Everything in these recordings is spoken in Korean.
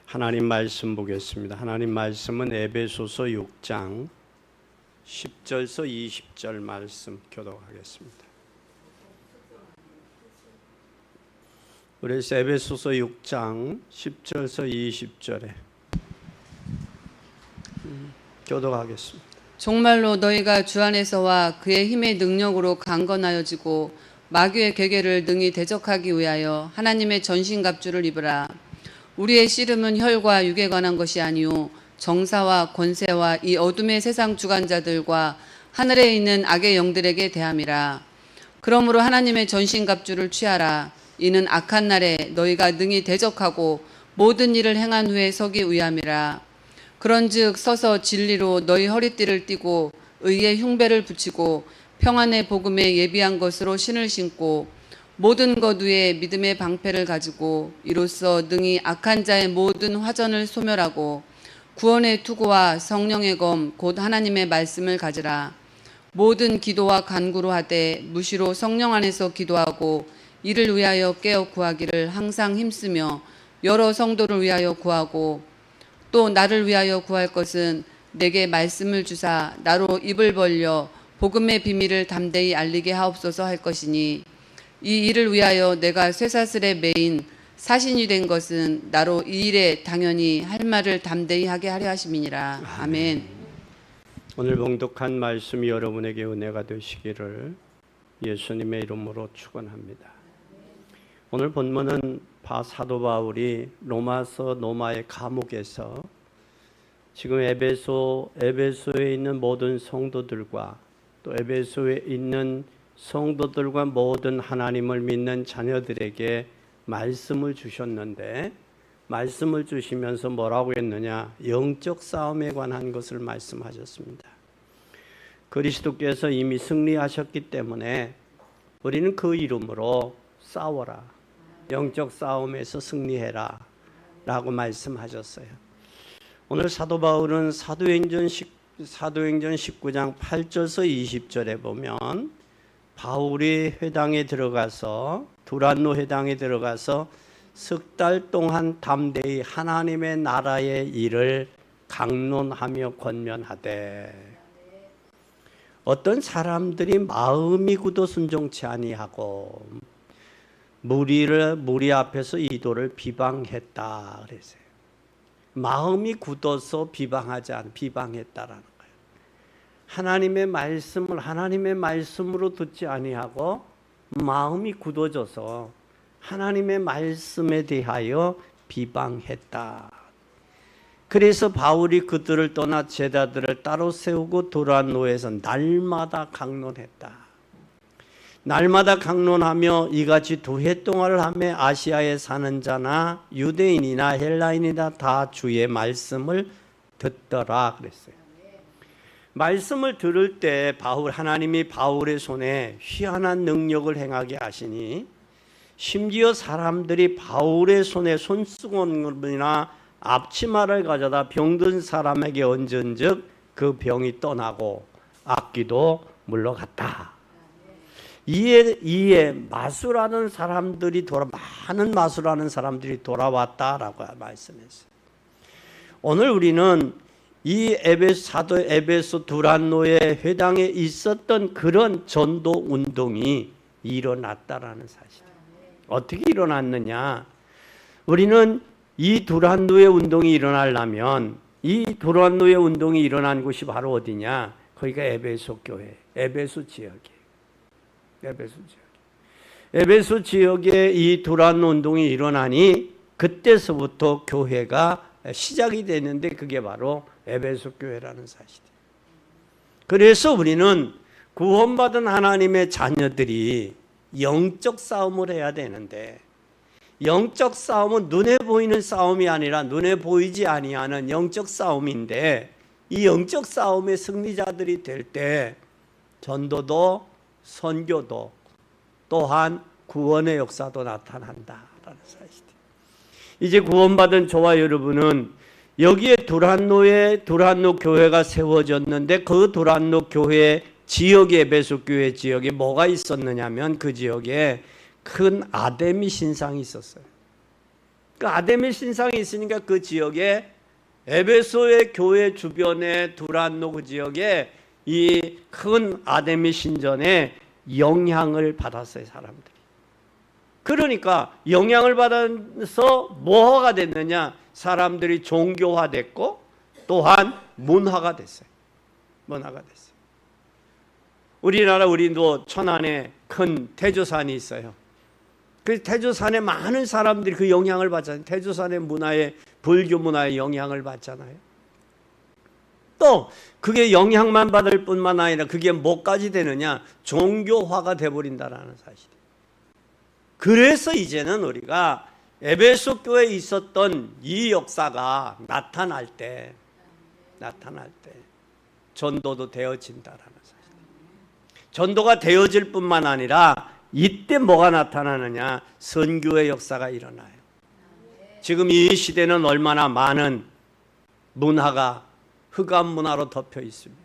하나님 말씀 보겠습니다. 하나님 말씀은 에베소서 6장 10절서 20절 말씀 교독하겠습니다. 그래서 에베소서 6장 10절서 20절에 교독하겠습니다. 정말로 너희가 주 안에서와 그의 힘의 능력으로 강건하여지고 마귀의 계계를 능히 대적하기 위하여 하나님의 전신갑주를 입으라. 우리의 씨름은 혈과 육에 관한 것이 아니요 정사와 권세와 이 어둠의 세상 주관자들과 하늘에 있는 악의 영들에게 대함이라. 그러므로 하나님의 전신갑주를 취하라. 이는 악한 날에 너희가 능히 대적하고 모든 일을 행한 후에 서기 위함이라. 그런즉 서서 진리로 너희 허리띠를 띠고 의의 흉배를 붙이고 평안의 복음에 예비한 것으로 신을 신고 모든 것 위에 믿음의 방패를 가지고 이로써 능히 악한 자의 모든 화전을 소멸하고 구원의 투구와 성령의 검 곧 하나님의 말씀을 가지라. 모든 기도와 간구로 하되 무시로 성령 안에서 기도하고 이를 위하여 깨어 구하기를 항상 힘쓰며 여러 성도를 위하여 구하고 또 나를 위하여 구할 것은 내게 말씀을 주사 나로 입을 벌려 복음의 비밀을 담대히 알리게 하옵소서 할 것이니 이 일을 위하여 내가 쇠사슬에 매인 사신이 된 것은 나로 이 일에 당연히 할 말을 담대히 하게 하려 하심이니라. 아멘. 오늘 봉독한 말씀이 여러분에게 은혜가 되시기를 예수님의 이름으로 축원합니다. 오늘 본문은 사도 바울이 로마의 감옥에서 지금 에베소에 있는 모든 성도들과 또 에베소에 있는 성도들과 모든 하나님을 믿는 자녀들에게 말씀을 주셨는데, 말씀을 주시면서 뭐라고 했느냐? 영적 싸움에 관한 것을 말씀하셨습니다. 그리스도께서 이미 승리하셨기 때문에 우리는 그 이름으로 싸워라, 영적 싸움에서 승리해라 라고 말씀하셨어요. 오늘 사도 바울은 사도행전 19장 8절서 20절에 보면 바울이 회당에 들어가서 두란노 회당에 들어가서 석 달 동안 담대히 하나님의 나라의 일을 강론하며 권면하되 어떤 사람들이 마음이 굳어 순종치 아니하고 무리 앞에서 이도를 비방했다 그랬어요. 마음이 굳어서 비방했다라는 거예요. 하나님의 말씀으로 듣지 아니하고 마음이 굳어져서 하나님의 말씀에 대하여 비방했다. 그래서 바울이 그들을 떠나 제자들을 따로 세우고 두란노에서 날마다 강론했다. 날마다 강론하며 이같이 2해 동안을 하며 아시아에 사는 자나 유대인이나 헬라인이나 다 주의 말씀을 듣더라 그랬어요. 말씀을 들을 때 하나님이 바울의 손에 희한한 능력을 행하게 하시니 심지어 사람들이 바울의 손에 손수건이나 앞치마를 가져다 병든 사람에게 얹은즉 그 병이 떠나고 악귀도 물러갔다. 이에 마술하는 사람들이 많은 마술하는 사람들이 돌아왔다라고 말씀했어요. 오늘 우리는 이 사도 에베소 두란노의 회당에 있었던 그런 전도 운동이 일어났다라는 사실. 어떻게 일어났느냐? 우리는 이 두란노의 운동이 일어나려면 이 두란노의 운동이 일어난 곳이 바로 어디냐? 거기가 에베소 교회, 에베소 지역이에요. 에베소 지역에 이 두란노 운동이 일어나니 그때서부터 교회가 시작이 됐는데 그게 바로 에베소 교회라는 사실이에요. 그래서 우리는 구원받은 하나님의 자녀들이 영적 싸움을 해야 되는데, 영적 싸움은 눈에 보이는 싸움이 아니라 눈에 보이지 아니하는 영적 싸움인데, 이 영적 싸움의 승리자들이 될 때 전도도 선교도 또한 구원의 역사도 나타난다라는 사실이에요. 이제 구원받은 저와 여러분은 여기에 두란노 교회가 세워졌는데 그 두란노 교회 지역에, 에베소 교회 지역에 뭐가 있었느냐면 그 지역에 큰 아데미 신상이 있었어요. 그 아담의 신상이 있으니까 그 지역에 에베소의 교회 주변의 두란노 그 지역에 이 큰 아담의 신전에 영향을 받았어요, 사람들이. 그러니까 영향을 받아서 뭐가 됐느냐? 사람들이 종교화됐고 또한 문화가 됐어요. 문화가 됐어요. 우리도 천안에 큰 태조산이 있어요. 그 태조산에 많은 사람들이 그 영향을 받잖아요. 태조산의 문화에, 불교 문화에 영향을 받잖아요. 또 그게 영향만 받을 뿐만 아니라 그게 뭐까지 되느냐? 종교화가 돼버린다라는 사실이에요. 그래서 이제는 우리가 에베소 교회에 있었던 이 역사가 나타날 때 전도도 되어진다라는 사실이에요. 전도가 되어질 뿐만 아니라 이때 뭐가 나타나느냐? 선교의 역사가 일어나요. 지금 이 시대는 얼마나 많은 문화가 흑암 문화로 덮여 있습니다.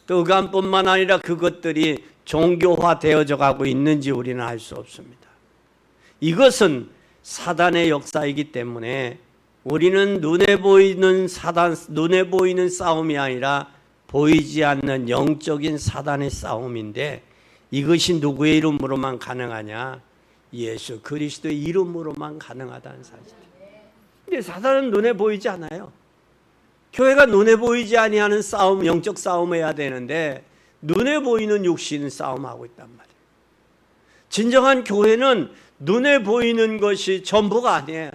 또 흑암뿐만 아니라 그것들이 종교화 되어져 가고 있는지 우리는 알 수 없습니다. 이것은 사단의 역사이기 때문에 우리는 눈에 보이는 싸움이 아니라 보이지 않는 영적인 사단의 싸움인데, 이것이 누구의 이름으로만 가능하냐? 예수 그리스도의 이름으로만 가능하다는 사실이에요. 근데 사단은 눈에 보이지 않아요. 교회가 눈에 보이지 아니하는 싸움, 영적 싸움을 해야 되는데 눈에 보이는 육신 싸움하고 있단 말이에요. 진정한 교회는 눈에 보이는 것이 전부가 아니에요.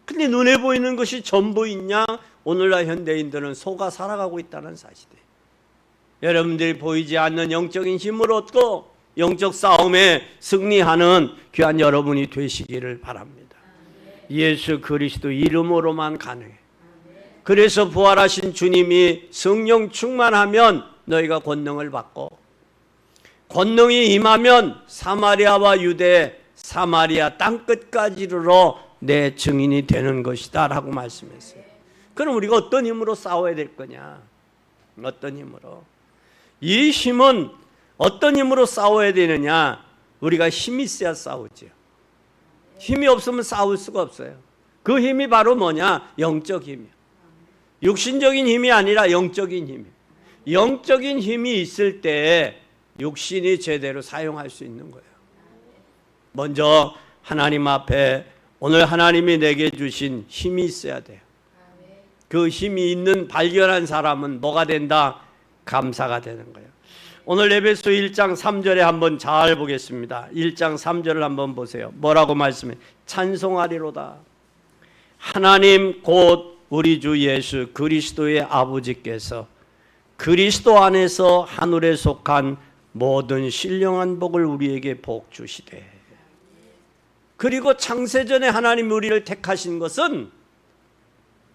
근데 눈에 보이는 것이 전부있냐? 오늘날 현대인들은 속아 살아가고 있다는 사실이에요. 여러분들이 보이지 않는 영적인 힘을 얻고 영적 싸움에 승리하는 귀한 여러분이 되시기를 바랍니다. 예수 그리스도 이름으로만 가능해. 그래서 부활하신 주님이 성령 충만하면 너희가 권능을 받고, 권능이 임하면 사마리아와 유대, 사마리아 땅끝까지 이르러 내 증인이 되는 것이다 라고 말씀했어요. 그럼 우리가 어떤 힘으로 싸워야 될 거냐? 어떤 힘으로? 이 힘은 어떤 힘으로 싸워야 되느냐? 우리가 힘이 있어야 싸우죠. 힘이 없으면 싸울 수가 없어요. 그 힘이 바로 뭐냐? 영적 힘이요. 육신적인 힘이 아니라 영적인 힘이요. 영적인 힘이 있을 때 육신이 제대로 사용할 수 있는 거예요. 먼저 하나님 앞에 오늘 하나님이 내게 주신 힘이 있어야 돼요. 그 힘이 있는 발견한 사람은 뭐가 된다? 감사가 되는 거예요. 오늘 에베소 1장 3절에 한번 잘 보겠습니다. 1장 3절을 한번 보세요. 뭐라고 말씀해? 찬송하리로다. 하나님 곧 우리 주 예수 그리스도의 아버지께서 그리스도 안에서 하늘에 속한 모든 신령한 복을 우리에게 복 주시되. 그리고 창세전에 하나님이 우리를 택하신 것은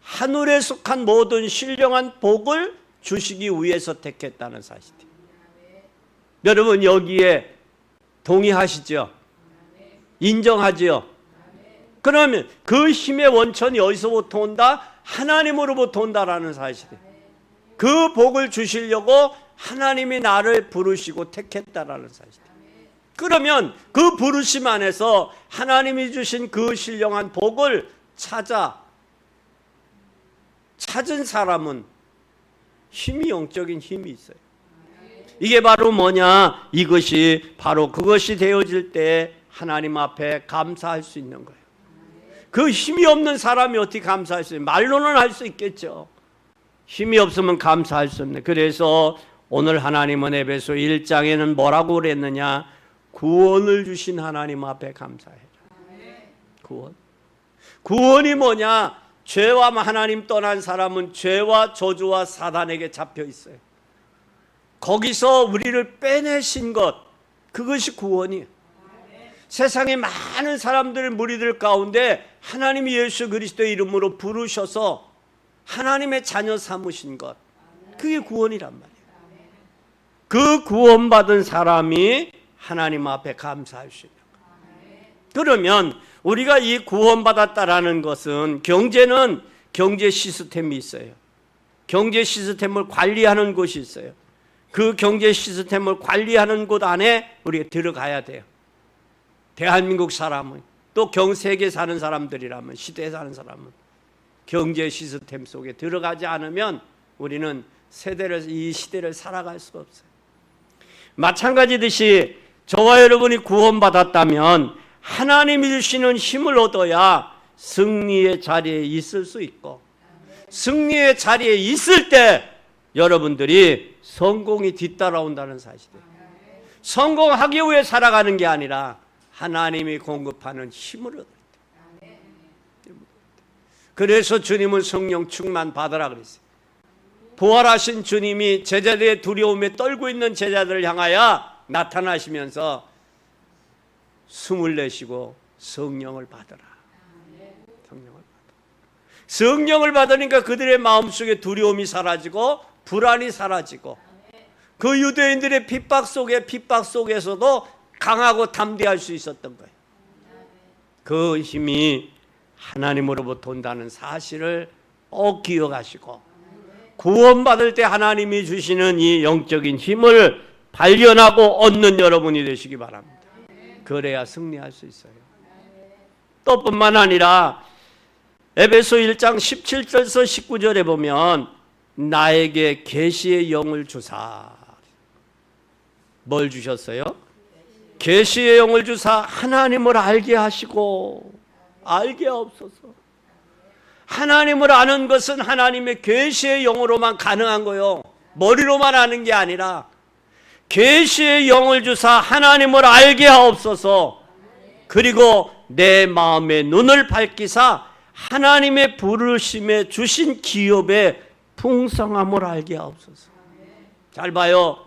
하늘에 속한 모든 신령한 복을 주시기 위해서 택했다는 사실이에요. 여러분 여기에 동의하시죠? 인정하죠? 그러면 그 힘의 원천이 어디서부터 온다? 하나님으로부터 온다라는 사실이에요. 그 복을 주시려고 하나님이 나를 부르시고 택했다라는 사실이에요. 그러면 그 부르심 안에서 하나님이 주신 그 신령한 복을 찾은 사람은 힘이, 영적인 힘이 있어요. 이게 바로 뭐냐? 이것이 바로 그것이 되어질 때 하나님 앞에 감사할 수 있는 거예요. 그 힘이 없는 사람이 어떻게 감사할 수 있어요? 말로는 할 수 있겠죠. 힘이 없으면 감사할 수 없네. 그래서 오늘 하나님은 에베소 1장에는 뭐라고 그랬느냐? 구원을 주신 하나님 앞에 감사해라. 구원이 뭐냐? 죄와 하나님 떠난 사람은 죄와 저주와 사단에게 잡혀 있어요. 거기서 우리를 빼내신 것, 그것이 구원이에요. 세상에 많은 사람들, 무리들 가운데 하나님이 예수 그리스도의 이름으로 부르셔서 하나님의 자녀 삼으신 것, 그게 구원이란 말이에요. 그 구원받은 사람이 하나님 앞에 감사할 수 있는 거예요. 그러면 우리가 이 구원받았다라는 것은, 경제는 경제 시스템이 있어요. 경제 시스템을 관리하는 곳이 있어요. 그 경제 시스템을 관리하는 곳 안에 우리가 들어가야 돼요. 대한민국 사람은 또 경세계 사는 사람들이라면, 시대에 사는 사람은 경제 시스템 속에 들어가지 않으면 우리는 이 시대를 살아갈 수가 없어요. 마찬가지듯이 저와 여러분이 구원받았다면 하나님이 주시는 힘을 얻어야 승리의 자리에 있을 수 있고, 승리의 자리에 있을 때 여러분들이 성공이 뒤따라온다는 사실이에요. 성공하기 위해 살아가는 게 아니라 하나님이 공급하는 힘을 얻을 때. 그래서 주님은 성령 충만 받으라 그랬어요. 부활하신 주님이 제자들의 두려움에 떨고 있는 제자들을 향하여 나타나시면서 숨을 내쉬고 성령을 받으라. 성령을 받으니까 그들의 마음속에 두려움이 사라지고 불안이 사라지고, 그 유대인들의 핍박 속에서도 강하고 담대할 수 있었던 거예요. 그 힘이 하나님으로부터 온다는 사실을 꼭 기억하시고, 구원받을 때 하나님이 주시는 이 영적인 힘을 발견하고 얻는 여러분이 되시기 바랍니다. 그래야 승리할 수 있어요. 또 뿐만 아니라 에베소 1장 17절에서 19절에 보면 나에게 계시의 영을 주사. 뭘 주셨어요? 계시의 영을 주사 하나님을 알게 하시고, 알게 하옵소서. 하나님을 아는 것은 하나님의 계시의 영으로만 가능한 거요. 머리로만 아는 게 아니라 계시의 영을 주사 하나님을 알게 하옵소서. 그리고 내 마음의 눈을 밝히사 하나님의 부르심에 주신 기업의 풍성함을 알게 하옵소서. 잘 봐요.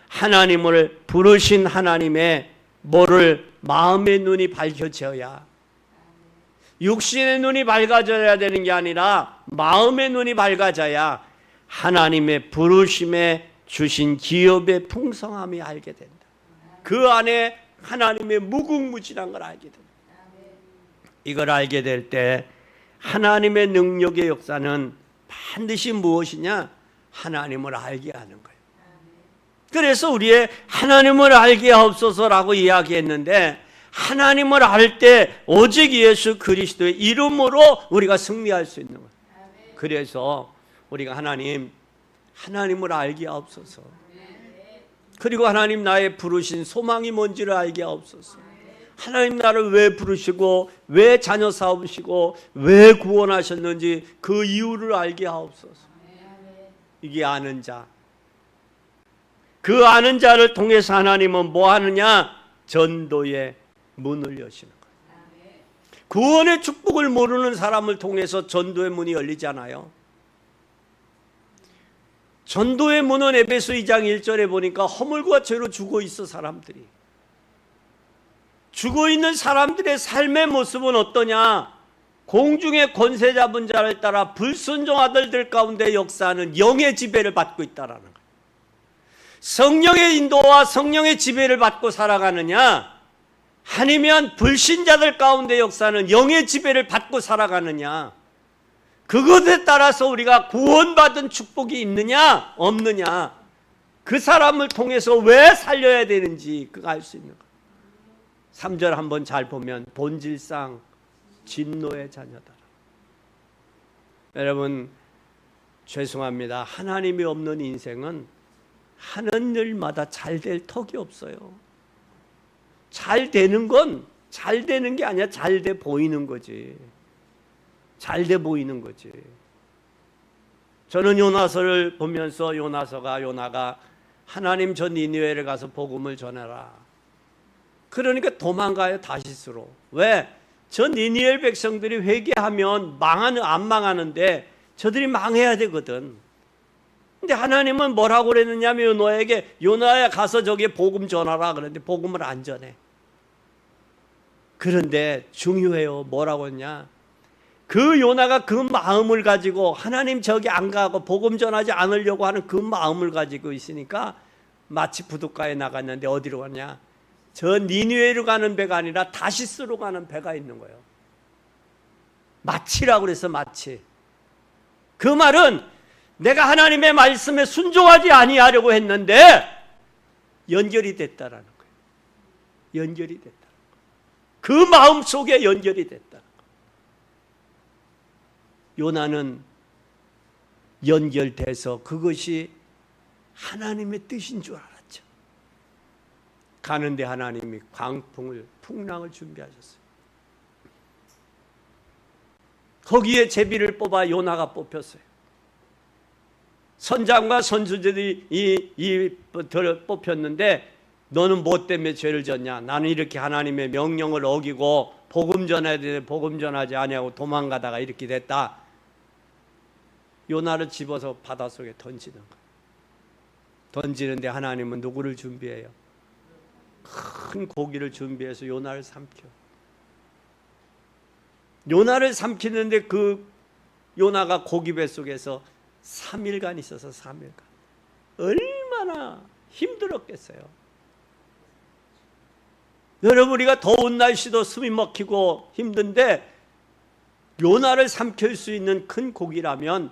하나님을 부르신 하나님의 뭐를 마음의 눈이 밝혀져야, 육신의 눈이 밝아져야 되는 게 아니라 마음의 눈이 밝아져야 하나님의 부르심에 주신 기업의 풍성함이 알게 된다. 그 안에 하나님의 무궁무진한 걸 알게 된다. 이걸 알게 될 때 하나님의 능력의 역사는 반드시 무엇이냐? 하나님을 알게 하는 거예요. 그래서 우리의 하나님을 알게 하옵소서라고 이야기했는데, 하나님을 알 때 오직 예수 그리스도의 이름으로 우리가 승리할 수 있는 거예요. 그래서 우리가 하나님을 알게 하옵소서. 그리고 하나님 나의 부르신 소망이 뭔지를 알게 하옵소서. 하나님 나를 왜 부르시고 왜 자녀 삼으시고 왜 구원하셨는지 그 이유를 알게 하옵소서. 이게 아는 자. 그 아는 자를 통해서 하나님은 뭐 하느냐? 전도의 문을 여시는 거예요. 구원의 축복을 모르는 사람을 통해서 전도의 문이 열리잖아요. 전도의 문은 에베소 2장 1절에 보니까 허물과 죄로 죽어 있어 사람들이. 죽어 있는 사람들의 삶의 모습은 어떠냐? 공중의 권세 잡은 자를 따라 불순종 아들들 가운데 역사하는 영의 지배를 받고 있다라는 거예요. 성령의 인도와 성령의 지배를 받고 살아가느냐? 아니면 불신자들 가운데 역사하는 영의 지배를 받고 살아가느냐? 그것에 따라서 우리가 구원받은 축복이 있느냐 없느냐, 그 사람을 통해서 왜 살려야 되는지 그거 알 수 있는 거예요. 3절 한번 잘 보면 본질상 진노의 자녀다. 여러분 죄송합니다. 하나님이 없는 인생은 하는 일마다 잘 될 턱이 없어요. 잘 되는 건 잘 되는 게 아니야. 잘 돼 보이는 거지. 잘 돼 보이는 거지. 저는 요나서를 보면서 요나가 하나님 저 니느웨를 가서 복음을 전해라. 그러니까 도망가요 다시스로. 왜? 저 니느웨 백성들이 회개하면 안 망하는데 저들이 망해야 되거든. 근데 하나님은 뭐라고 그랬느냐면 요나야 가서 저기에 복음 전하라 그랬는데 복음을 안 전해. 그런데 중요해요. 뭐라고 했냐? 그 요나가 그 마음을 가지고 하나님 저기 안 가고 복음 전하지 않으려고 하는 그 마음을 가지고 있으니까 마치 부둣가에 나갔는데 어디로 가냐? 저 니느웨로 가는 배가 아니라 다시스로 가는 배가 있는 거예요. 마치라고 그래서 마치. 그 말은 내가 하나님의 말씀에 순종하지 아니하려고 했는데 연결이 됐다라는 거예요. 연결이 됐다. 그 마음 속에 연결이 됐다. 요나는 연결돼서 그것이 하나님의 뜻인 줄 알았죠. 가는데 하나님이 광풍을, 풍랑을 준비하셨어요. 거기에 제비를 뽑아 요나가 뽑혔어요. 선장과 선수들이 뽑혔는데 너는 뭐 때문에 죄를 졌냐? 나는 이렇게 하나님의 명령을 어기고 복음 전해야 되는데 복음 전하지 아니하고 도망가다가 이렇게 됐다. 요나를 집어서 바닷속에 던지는 거예요. 던지는데 하나님은 누구를 준비해요? 큰 고기를 준비해서 요나를 삼켜. 요나를 삼키는데 그 요나가 고기 뱃속에서 3일간 있어서 3일간 얼마나 힘들었겠어요. 여러분, 우리가 더운 날씨도 숨이 막히고 힘든데 요나를 삼킬 수 있는 큰 고기라면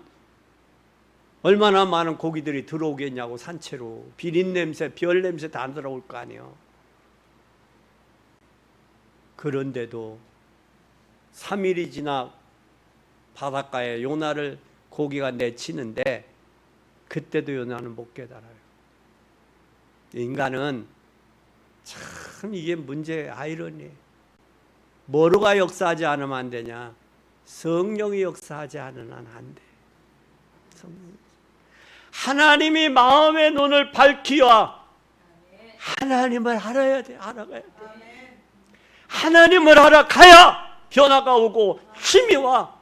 얼마나 많은 고기들이 들어오겠냐고. 산채로 비린냄새, 별냄새 다 들어올 거 아니에요. 그런데도 3일이 지나 바닷가에 요나를 고기가 내치는데 그때도 요나는 못 깨달아요. 인간은 참 이게 문제의 아이러니예요. 뭐로가 역사하지 않으면 안 되냐? 성령이 역사하지 않으면 안 돼. 하나님이 마음의 눈을 밝히어 하나님을 알아야 돼. 알아가야 돼. 하나님을 알아가야 변화가 오고 힘이 와.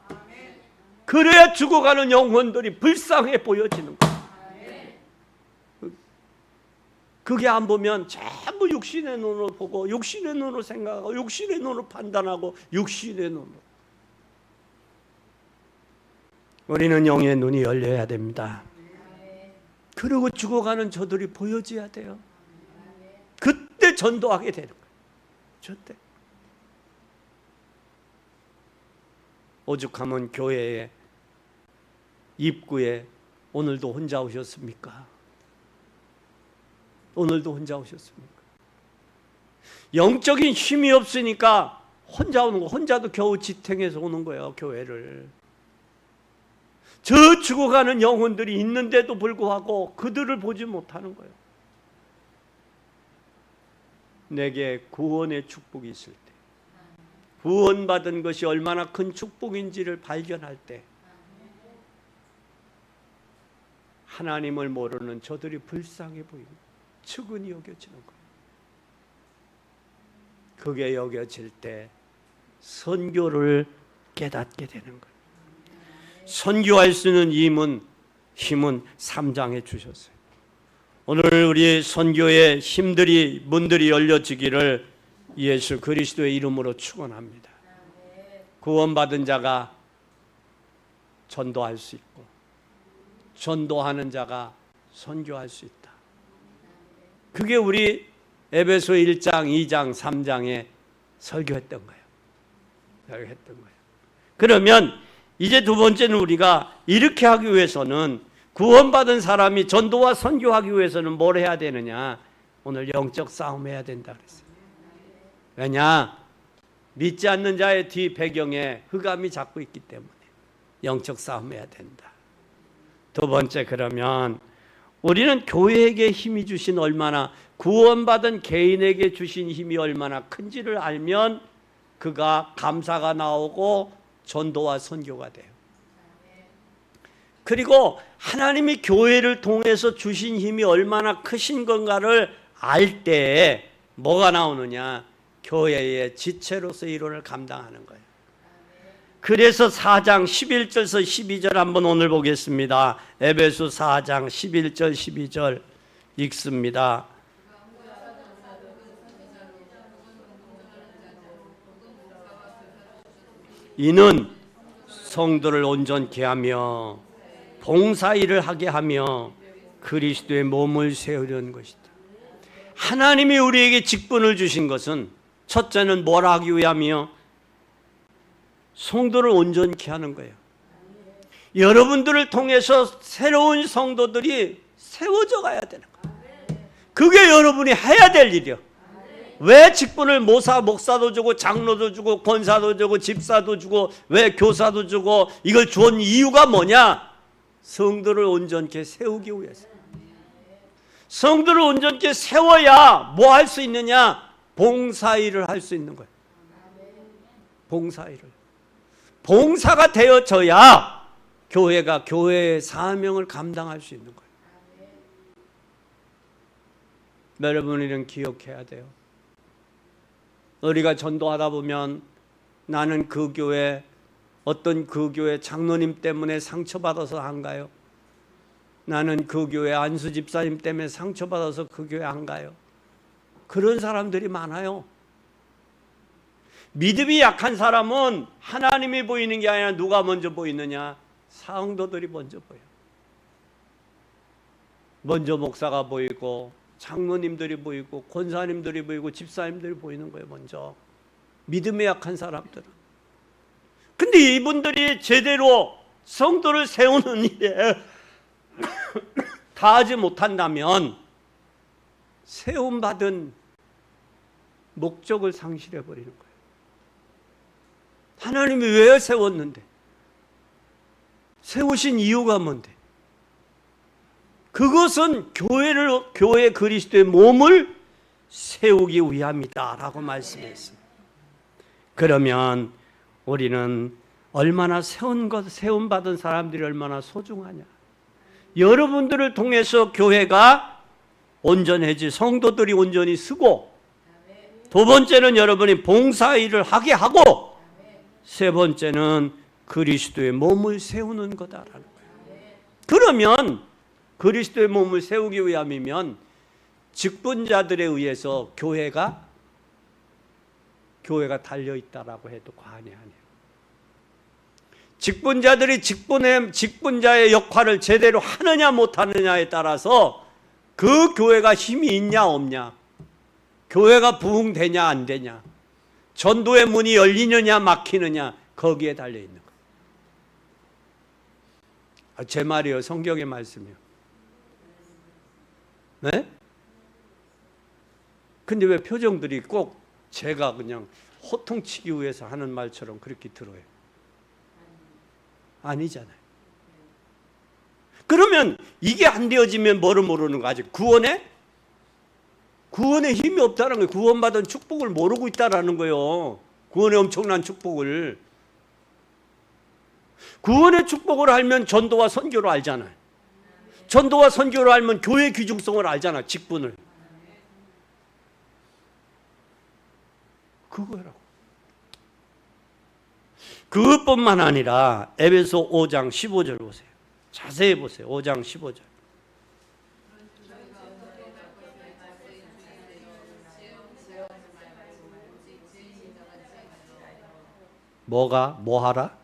그래야 죽어가는 영혼들이 불쌍해 보여지는 거야. 그게 안 보면 전부 육신의 눈으로 보고 육신의 눈으로 생각하고 육신의 눈으로 판단하고 육신의 눈으로. 우리는 영의 눈이 열려야 됩니다. 그리고 죽어가는 저들이 보여져야 돼요. 그때 전도하게 되는 거예요. 저때. 오죽하면 교회에 입구에 오늘도 혼자 오셨습니까? 오늘도 혼자 오셨습니까? 영적인 힘이 없으니까 혼자 오는 거, 혼자도 겨우 지탱해서 오는 거예요, 교회를. 저 죽어가는 영혼들이 있는데도 불구하고 그들을 보지 못하는 거예요. 내게 구원의 축복이 있을 때, 구원받은 것이 얼마나 큰 축복인지를 발견할 때 하나님을 모르는 저들이 불쌍해 보이고 측은히 여겨지는 거예요. 그게 여겨질 때 선교를 깨닫게 되는 거예요. 선교할 수 있는 힘은 3장에 주셨어요. 오늘 우리 선교의 힘들이 문들이 열려지기를 예수 그리스도의 이름으로 축원합니다. 구원받은 자가 전도할 수 있고 전도하는 자가 선교할 수 있다. 그게 우리 에베소 1장, 2장, 3장에 설교했던 거예요. 설교했던 거예요. 그러면 이제 두 번째는 우리가 이렇게 하기 위해서는 구원받은 사람이 전도와 선교하기 위해서는 뭘 해야 되느냐? 오늘 영적 싸움 해야 된다 그랬어요. 왜냐? 믿지 않는 자의 뒤 배경에 흑암이 잡고 있기 때문에 영적 싸움 해야 된다. 두 번째, 그러면 우리는 교회에게 힘이 주신 얼마나, 구원받은 개인에게 주신 힘이 얼마나 큰지를 알면 그가 감사가 나오고 전도와 선교가 돼요. 그리고 하나님이 교회를 통해서 주신 힘이 얼마나 크신 건가를 알 때 뭐가 나오느냐? 교회의 지체로서 일원을 감당하는 거예요. 그래서 4장 11절에서 12절 한번 오늘 보겠습니다. 에베소 4장 11절 12절 읽습니다. 이는 성도를 온전케 하며 봉사일을 하게 하며 그리스도의 몸을 세우려는 것이다. 하나님이 우리에게 직분을 주신 것은 첫째는 뭘 하기 위함이요? 성도를 온전케 하는 거예요. 여러분들을 통해서 새로운 성도들이 세워져 가야 되는 거예요. 그게 여러분이 해야 될 일이요. 왜 직분을 목사도 주고 장로도 주고 권사도 주고 집사도 주고 왜 교사도 주고 이걸 준 이유가 뭐냐? 성도를 온전케 세우기 위해서. 성도를 온전케 세워야 뭐 할 수 있느냐? 봉사일을 할 수 있는 거예요. 봉사일을. 봉사가 되어져야 교회가 교회의 사명을 감당할 수 있는 거예요. 여러분, 이런 기억해야 돼요. 우리가 전도하다 보면 나는 그 교회, 어떤 그 교회 장로님 때문에 상처받아서 안 가요. 나는 그 교회 안수 집사님 때문에 상처받아서 그 교회 안 가요. 그런 사람들이 많아요. 믿음이 약한 사람은 하나님이 보이는 게 아니라 누가 먼저 보이느냐? 성도들이 먼저 보여. 먼저 목사가 보이고 장로님들이 보이고 권사님들이 보이고 집사님들이 보이는 거예요. 먼저 믿음이 약한 사람들은. 근데 이분들이 제대로 성도를 세우는 일에 다하지 못한다면 세움받은 목적을 상실해 버리는 거예요. 하나님이 왜 세웠는데? 세우신 이유가 뭔데? 그것은 교회 그리스도의 몸을 세우기 위함이다라고 말씀했습니다. 그러면 우리는 얼마나 세움받은 사람들이 얼마나 소중하냐? 여러분들을 통해서 교회가 온전해지, 성도들이 온전히 쓰고, 두 번째는 여러분이 봉사일을 하게 하고, 세 번째는 그리스도의 몸을 세우는 거다라는 거예요. 그러면 그리스도의 몸을 세우기 위함이면 직분자들에 의해서 교회가 달려있다라고 해도 과언이 아니에요. 직분자들이 직분자의 역할을 제대로 하느냐 못하느냐에 따라서 그 교회가 힘이 있냐 없냐, 교회가 부흥되냐 안 되냐, 전도의 문이 열리느냐 막히느냐, 거기에 달려있는 거예요. 제 말이에요. 성경의 말씀이에요. 네? 근데 왜 표정들이 꼭 제가 그냥 호통치기 위해서 하는 말처럼 그렇게 들어요? 아니잖아요. 그러면 이게 안 되어지면 뭐를 모르는 거? 아직 구원에 힘이 없다는 거예요. 구원받은 축복을 모르고 있다는 거예요. 구원의 엄청난 축복을. 구원의 축복을 알면 전도와 선교를 알잖아요. 전도와 선교를 알면 교회 귀중성을 알잖아. 직분을. 그거라고. 그것뿐만 아니라 에베소 5장 15절 보세요. 자세히 보세요. 5장 15절. 뭐 하라?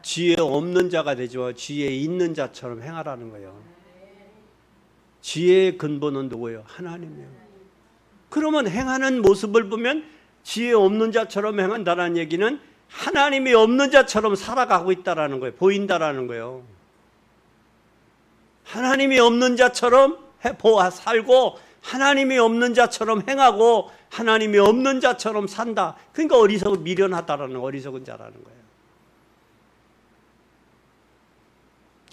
지혜 없는 자가 되지만 지혜 있는 자처럼 행하라는 거예요. 지혜의 근본은 누구예요? 하나님이에요. 그러면 행하는 모습을 보면 지혜 없는 자처럼 행한다는 얘기는 하나님이 없는 자처럼 살아가고 있다라는 거예요. 보인다라는 거예요. 하나님이 없는 자처럼 살고 하나님이 없는 자처럼 행하고 하나님이 없는 자처럼 산다. 그러니까 미련하다라는 어리석은 자라는 거예요.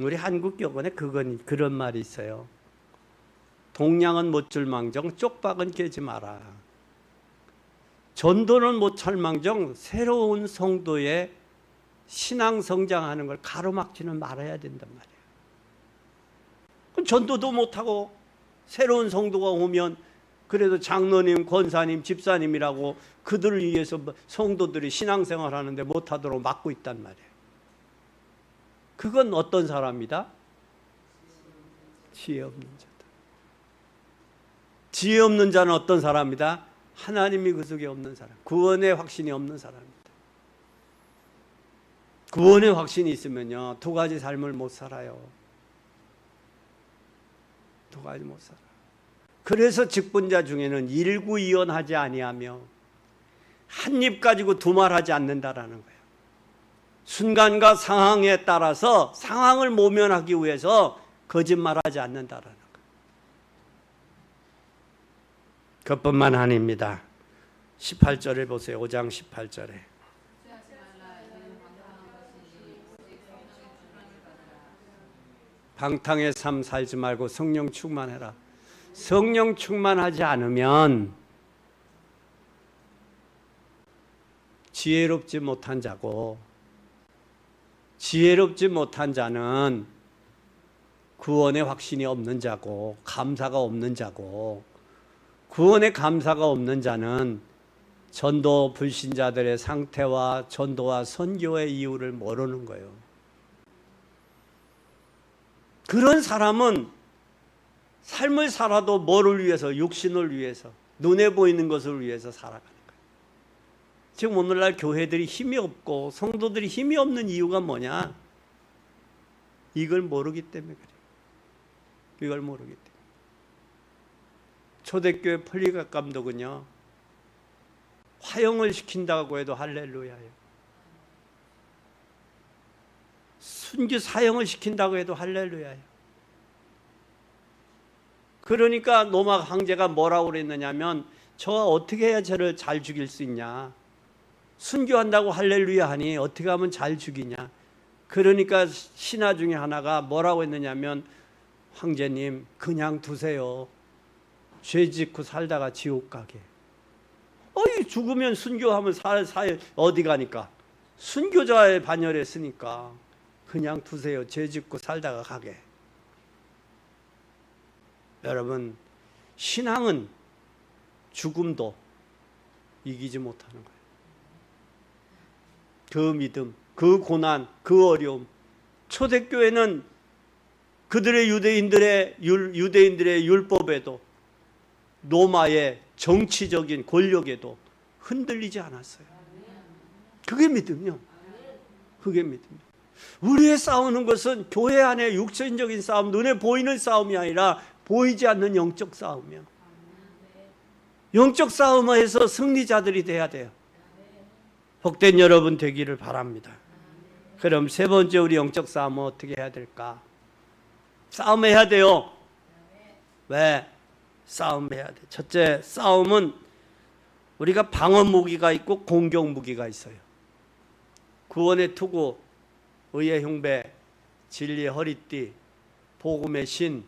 우리 한국 격언에 그런 말이 있어요. 동량은 못 줄망정 쪽박은 깨지 마라. 전도는 못 찰망정 새로운 성도의 신앙 성장하는 걸 가로막지는 말아야 된단 말이에요. 그럼 전도도 못하고 새로운 성도가 오면 그래도 장로님, 권사님, 집사님이라고 그들을 위해서 성도들이 신앙생활 하는데 못하도록 막고 있단 말이에요. 그건 어떤 사람이다? 지혜 없는 자다. 지혜 없는 자는 어떤 사람이다? 하나님이 그 속에 없는 사람. 구원의 확신이 없는 사람입니다. 구원의 확신이 있으면요, 두 가지 삶을 못 살아요. 두 가지 못 살아. 그래서 직분자 중에는 일구이연하지 아니하며 한 입 가지고 두 말 하지 않는다라는 거예요. 순간과 상황에 따라서 상황을 모면하기 위해서 거짓말하지 않는다라는 거예요. 그뿐만 아닙니다. 18절에 보세요. 5장 18절에. 방탕의 삶 살지 말고 성령 충만해라. 성령 충만하지 않으면 지혜롭지 못한 자고, 지혜롭지 못한 자는 구원의 확신이 없는 자고, 감사가 없는 자고, 구원의 감사가 없는 자는 전도 불신자들의 상태와 전도와 선교의 이유를 모르는 거예요. 그런 사람은 삶을 살아도 뭐를 위해서? 육신을 위해서, 눈에 보이는 것을 위해서 살아가는 거예요. 지금 오늘날 교회들이 힘이 없고 성도들이 힘이 없는 이유가 뭐냐? 이걸 모르기 때문에 그래요. 이걸 모르기 때문에. 초대교회 폴리각 감독은요, 화형을 시킨다고 해도 할렐루야예요. 순교 사형을 시킨다고 해도 할렐루야예요. 그러니까 로마 황제가 뭐라고 그랬느냐면, 저가 어떻게 해야 저를 잘 죽일 수 있냐? 순교한다고 할렐루야 하니 어떻게 하면 잘 죽이냐? 그러니까 신하 중에 하나가 뭐라고 했느냐면, 황제님 그냥 두세요. 죄 짓고 살다가 지옥 가게. 죽으면 순교하면 어디 가니까? 순교자의 반열했으니까 그냥 두세요. 죄 짓고 살다가 가게. 여러분, 신앙은 죽음도 이기지 못하는 거예요. 그 믿음, 그 고난, 그 어려움. 초대교회는 그들의 유대인들의 율법에도, 로마의 정치적인 권력에도 흔들리지 않았어요. 그게 믿음이요. 그게 믿음이요. 우리의 싸우는 것은 교회 안에 육신적인 싸움, 눈에 보이는 싸움이 아니라 보이지 않는 영적 싸움이요. 영적 싸움에서 승리자들이 돼야 돼요. 복된 여러분 되기를 바랍니다. 그럼 세 번째 우리 영적 싸움은 어떻게 해야 될까? 싸움해야 돼요. 왜? 싸움해야 돼. 첫째, 싸움은 우리가 방어 무기가 있고 공격 무기가 있어요. 구원의 투구, 의의 흉배, 진리의 허리띠, 복음의 신,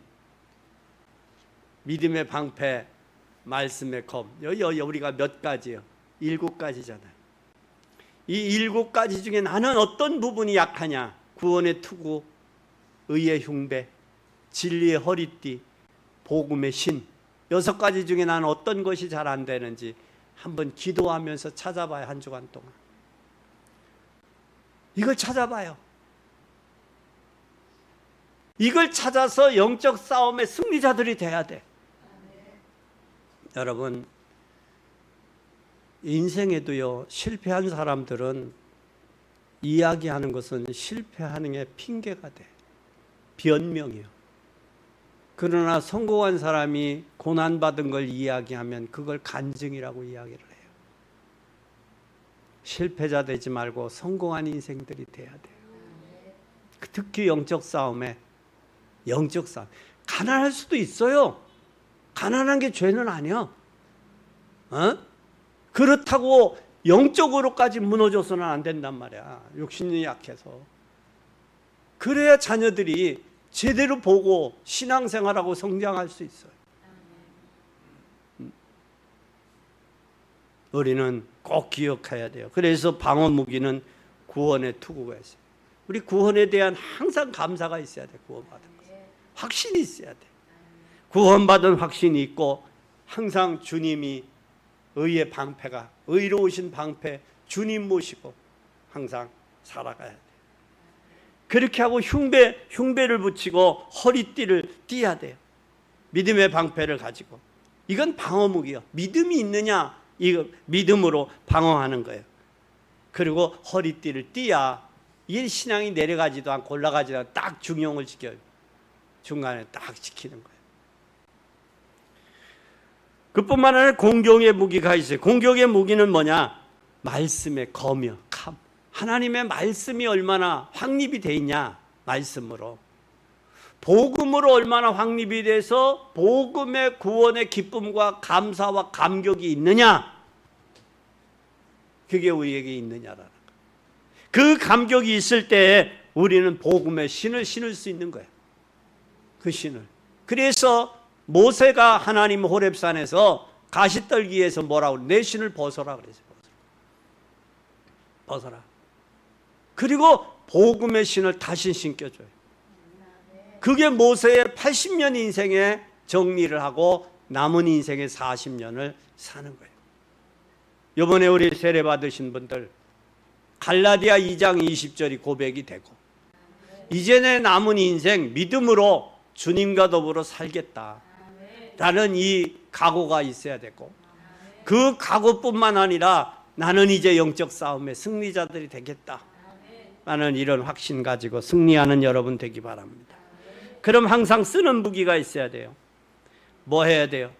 믿음의 방패, 말씀의 검. 여기 우리가 몇 가지요? 7가지잖아요. 이 7가지 중에 나는 어떤 부분이 약하냐? 구원의 투구, 의의 흉배, 진리의 허리띠, 복음의 신. 6가지 중에 나는 어떤 것이 잘 안 되는지 한번 기도하면서 찾아봐요. 한 주간 동안 이걸 찾아봐요. 이걸 찾아서 영적 싸움의 승리자들이 돼야 돼. 여러분, 인생에도요, 실패한 사람들은 이야기하는 것은 실패하는 게 핑계가 돼. 변명이요. 그러나 성공한 사람이 고난받은 걸 이야기하면 그걸 간증이라고 이야기를 해요. 실패자 되지 말고 성공한 인생들이 돼야 돼요. 특히 영적 싸움에, 영적 싸움. 가난할 수도 있어요. 가난한 게 죄는 아니야. 그렇다고 영적으로까지 무너져서는 안 된단 말이야. 육신이 약해서. 그래야 자녀들이 제대로 보고 신앙생활하고 성장할 수 있어요. 우리는 꼭 기억해야 돼요. 그래서 방어 무기는 구원의 투구가 있어요. 우리 구원에 대한 항상 감사가 있어야 돼. 구원받은 것. 확신이 있어야 돼. 구원받은 확신이 있고 항상 주님이 의의 방패가, 의로우신 방패 주님 모시고 항상 살아가야 돼. 그렇게 하고 흉배를 붙이고 허리띠를 띠야 돼요. 믿음의 방패를 가지고. 이건 방어무기예요. 믿음이 있느냐, 이거 믿음으로 방어하는 거예요. 그리고 허리띠를 띠야 이 신앙이 내려가지도 않고 올라가지도 않고 딱 중용을 지켜요. 중간에 딱 지키는 거예요. 그뿐만 아니라 공격의 무기가 있어요. 공격의 무기는 뭐냐? 말씀의 검이요, 캄. 하나님의 말씀이 얼마나 확립이 돼 있냐? 말씀으로. 복음으로 얼마나 확립이 돼서 복음의 구원의 기쁨과 감사와 감격이 있느냐, 그게 우리에게 있느냐라는 거예요. 그 감격이 있을 때 우리는 복음의 신을 신을 수 있는 거예요. 그 신을. 그래서 모세가 하나님 호렙산에서 가시떨기에서 뭐라고, 내 신을 벗어라 그랬어요. 벗어라. 그리고 복음의 신을 다시 신겨줘요. 그게 모세의 80년 인생의 정리를 하고 남은 인생의 40년을 사는 거예요. 이번에 우리 세례 받으신 분들 갈라디아 2장 20절이 고백이 되고, 이제 내 남은 인생 믿음으로 주님과 더불어 살겠다 라는 이 각오가 있어야 되고, 그 각오뿐만 아니라 나는 이제 영적 싸움의 승리자들이 되겠다 라는 이런 확신 가지고 승리하는 여러분 되기 바랍니다. 그럼 항상 쓰는 무기가 있어야 돼요. 뭐 해야 돼요?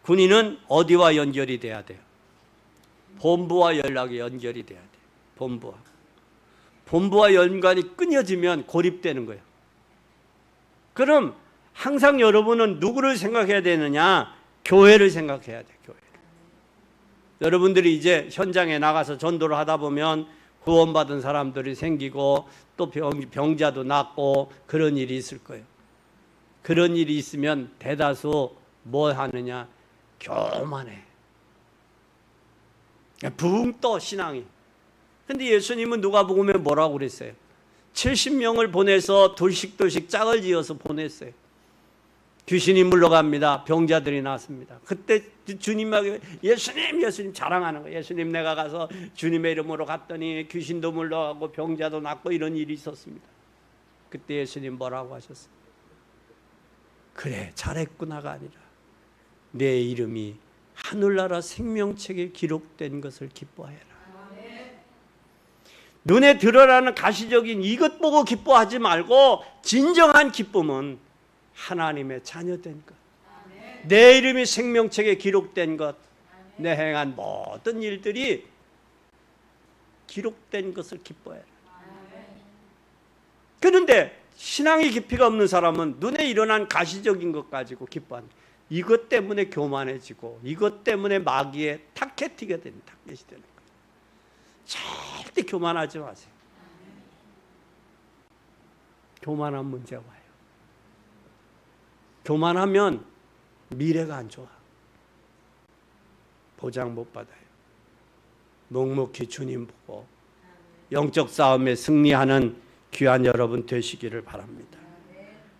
군인은 어디와 연결이 돼야 돼요? 본부와 연락이 연결이 돼야 돼요. 본부와 연관이 끊어지면 고립되는 거예요. 그럼 항상 여러분은 누구를 생각해야 되느냐? 교회를 생각해야 돼요. 교회를. 여러분들이 이제 현장에 나가서 전도를 하다 보면 구원받은 사람들이 생기고 또 병자도 낫고 그런 일이 있을 거예요. 그런 일이 있으면 대다수 뭐 하느냐? 교만해. 붕 떠 신앙이. 근데 예수님은 누가복음에 뭐라고 그랬어요? 70명을 보내서 돌씩 짝을 지어서 보냈어요. 귀신이 물러갑니다. 병자들이 낫습니다. 그때 주님에게 예수님 자랑하는 거예요. 예수님, 내가 가서 주님의 이름으로 갔더니 귀신도 물러가고 병자도 낫고 이런 일이 있었습니다. 그때 예수님 뭐라고 하셨어요? 그래, 잘했구나가 아니라 내 이름이 하늘나라 생명책에 기록된 것을 기뻐해라. 눈에 드러나는 가시적인 이것 보고 기뻐하지 말고, 진정한 기쁨은 하나님의 자녀된 것, 내 이름이 생명책에 기록된 것, 내 행한 모든 일들이 기록된 것을 기뻐해라. 그런데 신앙의 깊이가 없는 사람은 눈에 일어난 가시적인 것 가지고 기뻐한다. 이것 때문에 교만해지고, 이것 때문에 마귀의 타겟팅이 되는 타겟이 되는 거예요. 절대 교만하지 마세요. 교만한 문제가 와요. 교만하면 미래가 안 좋아. 보장 못 받아요. 묵묵히 주님 보고 영적 싸움에 승리하는 귀한 여러분 되시기를 바랍니다.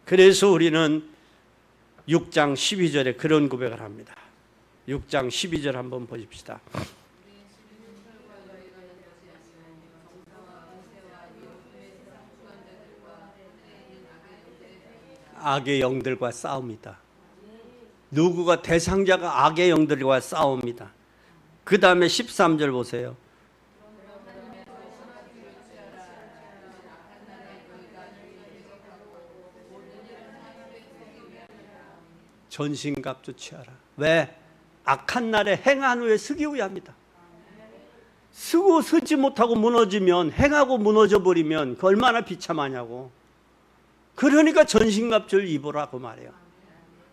그래서 우리는 6장 12절에 그런 고백을 합니다. 6장 12절 한번 보십시다. 악의 영들과 싸웁니다. 누구가 대상자가 악의 영들과 싸웁니다. 그 다음에 13절 보세요. 전신갑주 취하라. 왜? 악한 날에 행한 후에 쓰기 위함이다. 쓰고 쓰지 못하고 무너지면, 행하고 무너져 버리면 그 얼마나 비참하냐고. 그러니까 전신갑주를 입으라고 말해요.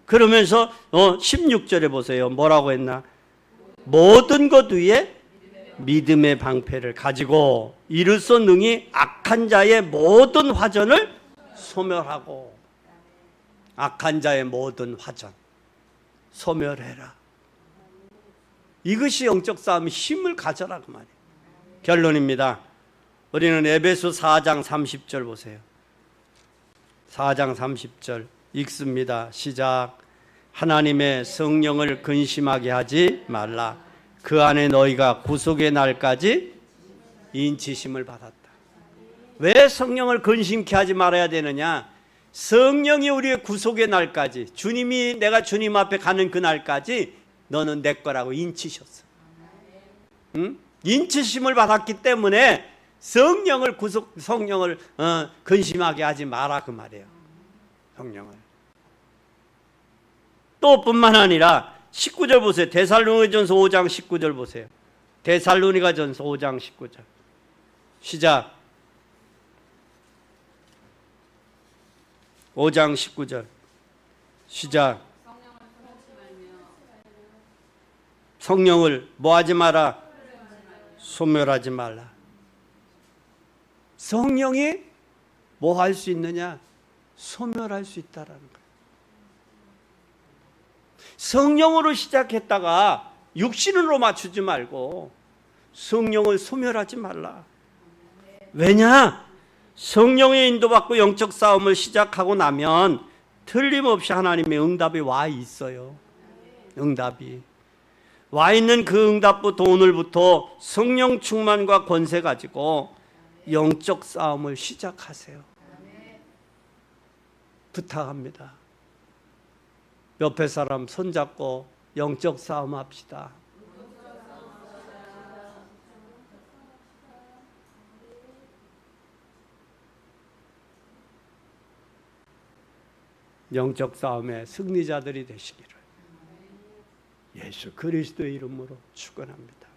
그러면서 16절에 보세요. 뭐라고 했나? 모든 것 위에 믿음의 방패를 가지고 이로써 능히 악한 자의 모든 화전을 소멸하고. 악한 자의 모든 화전 소멸해라. 이것이 영적 싸움의 힘을 가져라 그 말이에요. 결론입니다. 우리는 에베소 4장 30절 보세요. 4장 30절 읽습니다. 시작. 하나님의 성령을 근심하게 하지 말라. 그 안에 너희가 구속의 날까지 인치심을 받았다. 왜 성령을 근심케 하지 말아야 되느냐? 성령이 우리의 구속의 날까지, 주님이, 내가 주님 앞에 가는 그 날까지 너는 내 거라고 인치셨어. 응? 인치심을 받았기 때문에 성령을 근심하게 하지 마라 그 말이에요. 성령을. 또 뿐만 아니라 19절 보세요. 데살로니가전서 5장 19절 보세요. 데살로니가전서 5장 19절 시작. 5장 19절 시작. 성령을 뭐하지 마라? 소멸하지 말라. 성령이 뭐 할 수 있느냐? 소멸할 수 있다라는 거예요. 성령으로 시작했다가 육신으로 맞추지 말고 성령을 소멸하지 말라. 왜냐? 성령의 인도받고 영적 싸움을 시작하고 나면 틀림없이 하나님의 응답이 와 있어요. 응답이 와 있는 그 응답부터 오늘부터 성령 충만과 권세 가지고 영적 싸움을 시작하세요. 부탁합니다. 옆에 사람 손잡고 영적 싸움 합시다. 영적 싸움의 승리자들이 되시기를 예수 그리스도의 이름으로 축원합니다.